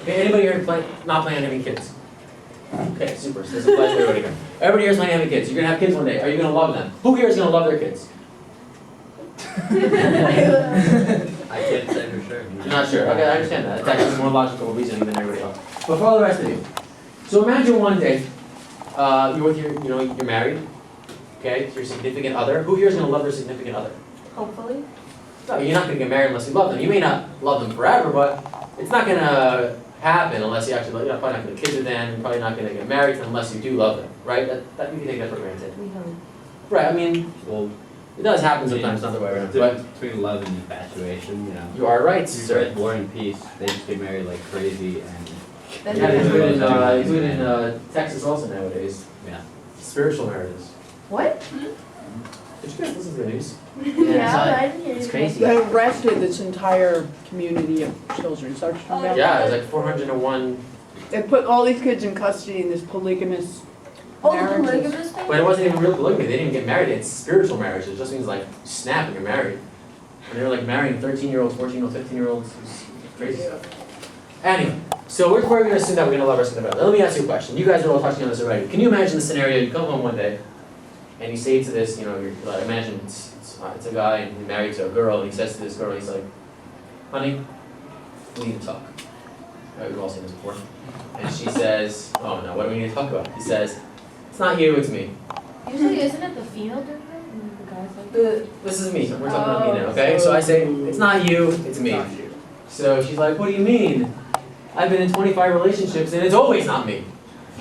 Okay, anybody here not planning on having kids? Okay, super. So this applies to everybody here. Everybody here is planning on having kids. You're gonna have kids one day. Are you gonna love them? Who here is gonna love their kids? I can't say for sure. You're not sure. Okay, I understand that. It's actually more logical reasoning than everybody else. But for all the rest of you, so imagine one day you're with your, you're married. Okay, it's your significant other. Who here is gonna love their significant other? Hopefully. No, you're not gonna get married unless you love them. You may not love them forever, but it's not gonna happen unless you actually, you're probably not gonna have kids with them. You're probably not gonna get married unless you do love them, right? That you can take that for granted. We hope. Right. I mean, Well, it does happen sometimes, not the way around. the But difference between love and infatuation, you know. you are right, It's sir. like War and Peace. They just get married like crazy and That's Yeah, they do it in, Yeah. they do it in Texas also nowadays. yeah. Spiritual marriages. What? Did you guys listen to the news? Yeah, I didn't hear It's you. crazy. They arrested this entire community of children, so about. Yeah, it was like 401. They put all these kids in custody in this polygamous Oh, the marriages. polygamous thing? But it wasn't even real polygamy. They didn't even get married. It's spiritual marriage. It just means like snap and you're married. And they were like marrying 13-year-olds, 14-year-olds, 15-year-olds. It was crazy stuff. Anyway, so we're going to assume that we're going to love our significant other. Let me ask you a question. You guys are all touching on this already. Can you imagine the scenario? You come home one day and you say to this, you're like, imagine it's a guy and he's married to a girl and he says to this girl, he's like, honey, we need to talk. Right, we've all seen this before. And she says, oh no, what do we need to talk about? He says, it's not you, it's me. Usually, isn't it the female different? And the guy's like, This is me, so we're talking about me now, okay? So I say, it's not you, it's me. So she's like, what do you mean? I've been in 25 relationships and it's always not me.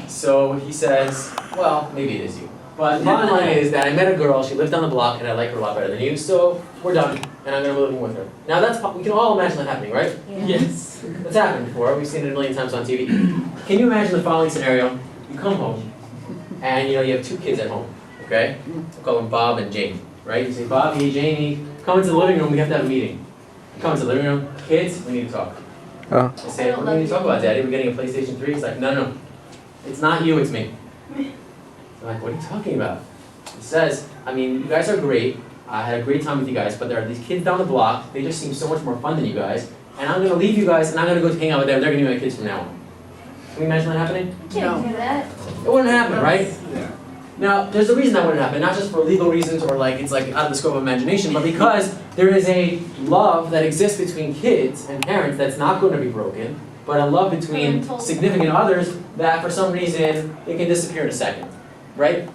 So he says, well, maybe it is you. But the bottom line is that I met a girl, she lives down the block, and I like her a lot better than you, so we're done, and I'm gonna be living with her. Now we can all imagine that happening, right? yeah. Yes. That's happened before, we've seen it a million times on TV. Can you imagine the following scenario? You come home, and you have 2 kids at home, okay? We'll call them Bob and Jane, right? You say, Bob, hey, Jamie, come into the living room, we have to have a meeting. You come into the living room, kids, we need to talk. Oh. I say, what do we need to talk about, Daddy? We're getting a PlayStation 3? He's like, no, it's not you, it's me. I'm like, what are you talking about? He says, I mean, you guys are great. I had a great time with you guys, but there are these kids down the block. They just seem so much more fun than you guys. And I'm going to leave you guys, and I'm going to go hang out with them. They're going to be my kids from now on. Can you imagine that happening? You can't do that. It wouldn't happen, right? Yeah. Now, there's a reason that wouldn't happen. Not just for legal reasons or like it's like out of the scope of imagination, but because there is a love that exists between kids and parents that's not going to be broken, but a love between Parental. significant others that for some reason it can disappear in a second, right?